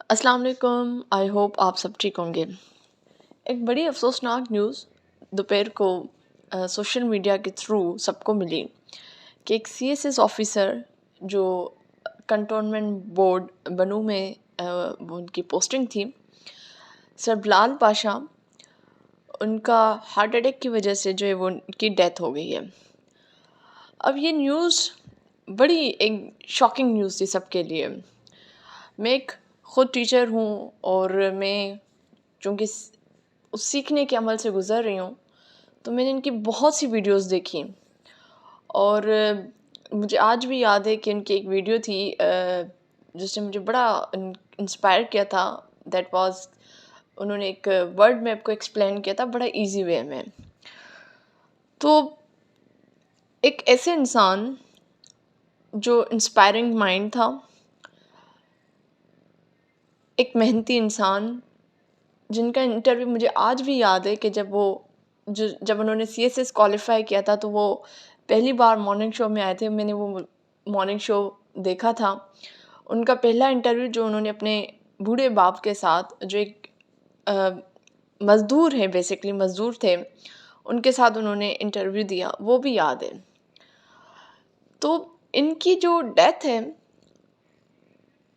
अस्सलाम वालेकुम। I hope आप सब ठीक होंगे। एक बड़ी अफसोसनाक न्यूज़ दोपहर को सोशल मीडिया के थ्रू सबको मिली कि एक सीएसएस ऑफिसर जो कंटोनमेंट बोर्ड बनू में वो उनकी पोस्टिंग थी, सर बिलाल पाशा, उनका हार्ट अटैक की वजह से जो है वो उनकी डेथ हो गई है। अब ये न्यूज़ बड़ी एक शॉकिंग न्यूज़ थी सबके लिए। मैं एक ख़ुद टीचर हूँ और मैं चूँकि उस सीखने के अमल से गुज़र रही हूँ, तो मैंने इनकी बहुत सी वीडियोज़ देखी और मुझे आज भी याद है कि इनकी एक वीडियो थी जिसने मुझे बड़ा इंस्पायर किया था। दैट वाज़, उन्होंने एक वर्ड मैप को एक्सप्लेन किया था बड़ा ईज़ी वे में। तो एक ऐसे इंसान जो इंस्पायरिंग माइंड था, एक मेहनती इंसान जिनका इंटरव्यू मुझे आज भी याद है कि जब उन्होंने सीएसएस क्वालिफ़ाई किया था, तो वो पहली बार मॉर्निंग शो में आए थे। मैंने वो मॉर्निंग शो देखा था। उनका पहला इंटरव्यू जो उन्होंने अपने बूढ़े बाप के साथ, जो एक मज़दूर हैं, बेसिकली मज़दूर थे, उनके साथ उन्होंने इंटरव्यू दिया, वो भी याद है। तो इनकी जो डेथ है,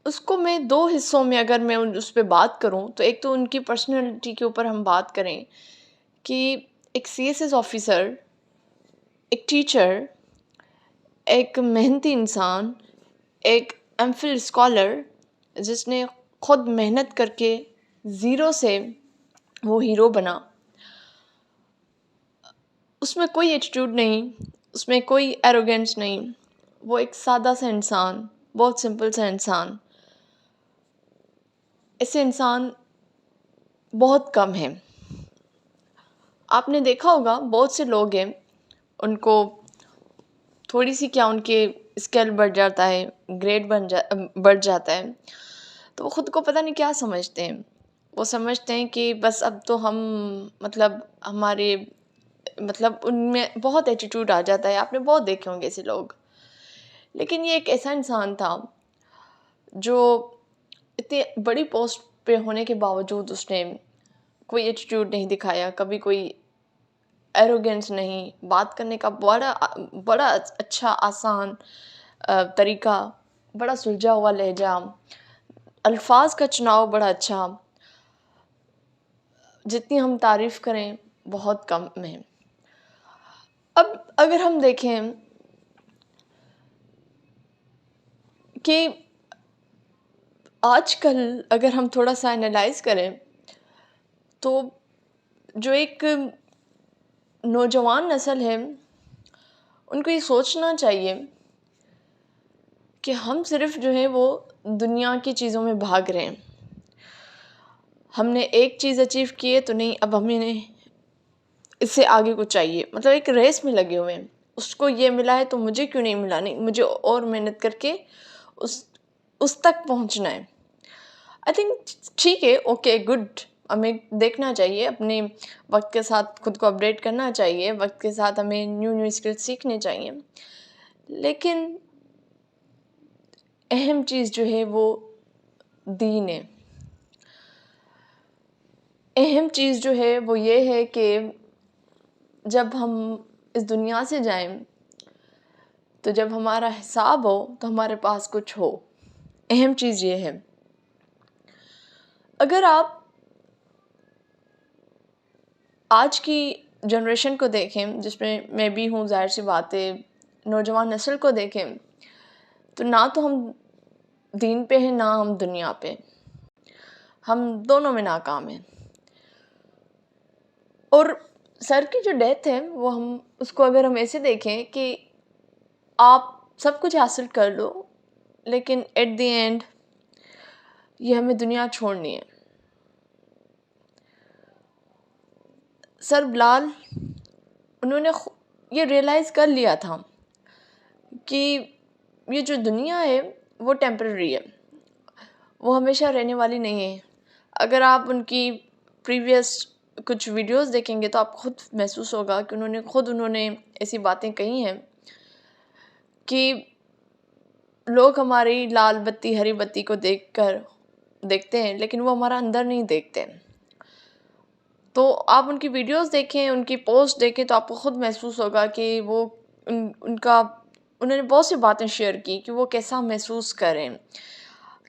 उसको मैं 2 हिस्सों में अगर मैं उस पे बात करूँ, तो एक तो उनकी पर्सनैलिटी के ऊपर हम बात करें कि एक सीएसएस ऑफ़िसर, एक टीचर, एक मेहनती इंसान, एक एमफिल स्कॉलर जिसने खुद मेहनत करके ज़ीरो से वो हीरो बना। उसमें कोई एटीट्यूड नहीं, उसमें कोई एरोगेंस नहीं। वो एक सादा सा इंसान, बहुत सिंपल सा इंसान। ऐसे इंसान बहुत कम हैं। आपने देखा होगा बहुत से लोग हैं, उनको थोड़ी-सी क्या उनके स्केल बढ़ जाता है, ग्रेड बढ़ जाता है, तो वो खुद को पता नहीं क्या समझते हैं। वो समझते हैं कि बस अब तो हम मतलब हमारे मतलब उनमें बहुत एटीट्यूड आ जाता है। आपने बहुत देखे होंगे ऐसे लोग। लेकिन ये एक ऐसा इंसान था जो इतनी बड़ी पोस्ट पे होने के बावजूद उसने कोई एटीट्यूड नहीं दिखाया, कभी कोई एरोगेंस नहीं, बात करने का बड़ा अच्छा आसान तरीका, बड़ा सुलझा हुआ लहजा, अल्फाज का चुनाव बड़ा अच्छा। जितनी हम तारीफ़ करें बहुत कम है। अब अगर हम देखें कि आजकल अगर हम थोड़ा-सा एनालाइज़ करें, तो जो एक नौजवान नस्ल है, उनको ये सोचना चाहिए कि हम सिर्फ़ जो है वो दुनिया की चीज़ों में भाग रहे हैं। हमने एक चीज़ अचीव की है तो नहीं, अब हमें इससे आगे कुछ चाहिए। मतलब एक रेस में लगे हुए हैं। उसको ये मिला है तो मुझे क्यों नहीं मिला? नहीं, मुझे और मेहनत करके उस उस तक पहुँचना है। आई थिंक ठीक है, ओके, गुड। हमें देखना चाहिए, अपने वक़्त के साथ खुद को अपडेट करना चाहिए, वक़्त के साथ हमें न्यू स्किल्स सीखने चाहिए। लेकिन अहम चीज़ जो है वो दीन है। अहम चीज़ जो है वो ये है कि जब हम इस दुनिया से जाएँ, तो जब हमारा हिसाब हो तो हमारे पास कुछ हो। अहम चीज़ ये है। अगर आप आज की जनरेशन को देखें, जिसमें मैं भी हूँ, ज़ाहिर-सी बात है, नौजवान नस्ल को देखें, तो ना तो हम दीन पे हैं, ना हम दुनिया पे। हम दोनों में नाकाम हैं। और सर की जो डेथ है, वो हम उसको अगर हम ऐसे देखें कि आप सब कुछ हासिल कर लो, लेकिन एट द एंड ये हमें दुनिया छोड़नी है। सर बिलाल, उन्होंने ये रियलाइज़ कर लिया था कि ये जो दुनिया है वो टेम्पररी है, वो हमेशा रहने वाली नहीं है। अगर आप उनकी प्रीवियस कुछ वीडियोस देखेंगे तो आपको खुद महसूस होगा कि उन्होंने ऐसी बातें कही हैं कि लोग हमारी लाल बत्ती हरी बत्ती को देखकर देखते हैं लेकिन वो हमारा अंदर नहीं देखते। तो आप उनकी वीडियोस देखें, उनकी पोस्ट देखें तो आपको खुद महसूस होगा कि वो उन्होंने बहुत सी बातें शेयर की कि वो कैसा महसूस करें।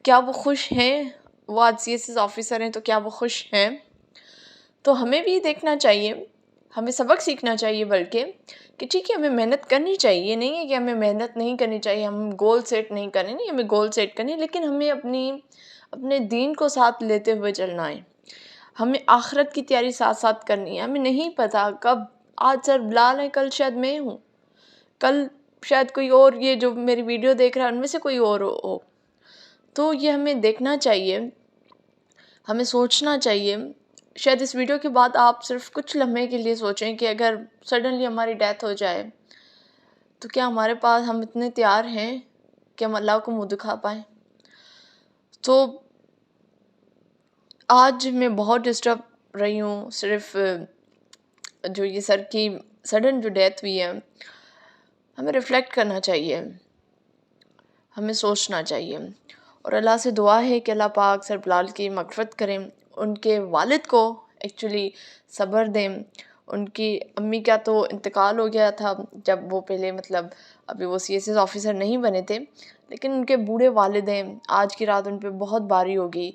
क्या वो खुश हैं? वो आज सीएसएस ऑफ़िसर हैं तो क्या वो खुश हैं? तो हमें भी देखना चाहिए, हमें सबक सीखना चाहिए बल्कि कि ठीक है, हमें मेहनत करनी चाहिए। ये नहीं है कि हमें मेहनत नहीं करनी चाहिए, हम गोल सेट नहीं करने, नहीं हमें गोल सेट करने, लेकिन हमें अपने दीन को साथ लेते हुए चलना है। हमें आखिरत की तैयारी साथ-साथ करनी है। हमें नहीं पता कब आज सर बिलाल है, कल शायद मैं हूँ, कल शायद कोई और ये जो मेरी वीडियो देख रहा है उनमें से कोई और हो। तो ये हमें देखना चाहिए, हमें सोचना चाहिए। शायद इस वीडियो के बाद आप सिर्फ़ कुछ लम्हे के लिए सोचें कि अगर सडनली हमारी डेथ हो जाए, तो क्या हमारे पास हम इतने तैयार हैं कि हम अल्लाह को मुँह दिखा पाएँ? तो आज मैं बहुत डिस्टर्ब रही हूँ, सिर्फ़ जो ये सर की सडन जो डेथ हुई है, हमें रिफ्लेक्ट करना चाहिए, हमें सोचना चाहिए और अल्लाह से दुआ है कि अल्लाह पाक सर बिलाल की मग़फ़िरत करें, उनके वालिद को एक्चुअली सब्र दें। उनकी अम्मी का तो इंतकाल हो गया था जब वो पहले मतलब अभी वो सीएसएस ऑफ़िसर नहीं बने थे, लेकिन उनके बूढ़े वालिद हैं, आज की रात उन पे बहुत भारी होगी।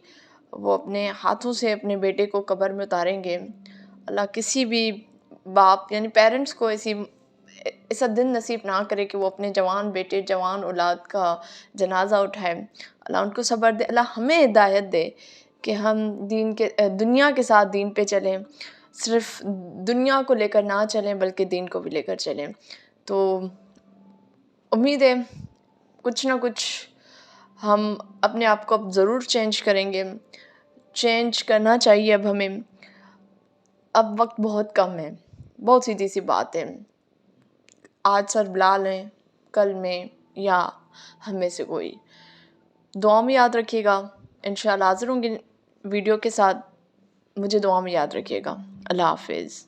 वो अपने हाथों से अपने बेटे को कब्र में उतारेंगे। अल्लाह किसी भी बाप यानी पेरेंट्स को ऐसा दिन नसीब ना करे कि वो अपने जवान बेटे, जवान औलाद का जनाज़ा उठाए। अल्लाह उनको सब्र दे, अल्लाह हमें हिदायत दे कि हम दुनिया के साथ दीन पे चलें, सिर्फ़ दुनिया को लेकर ना चलें बल्कि दीन को भी लेकर चलें। तो उम्मीद है कुछ ना कुछ हम अपने आप को अब ज़रूर चेंज करेंगे। चेंज करना चाहिए अब हमें। अब वक़्त बहुत कम है, बहुत सीधी-सी बात है। आज सर बिलाल हैं, कल मैं या हम में से कोई। दुआ में याद रखिएगा, इंशाअल्लाह हाज़िर होंगे वीडियो के साथ। मुझे दुआ में याद रखिएगा। अल्लाह हाफ़िज़।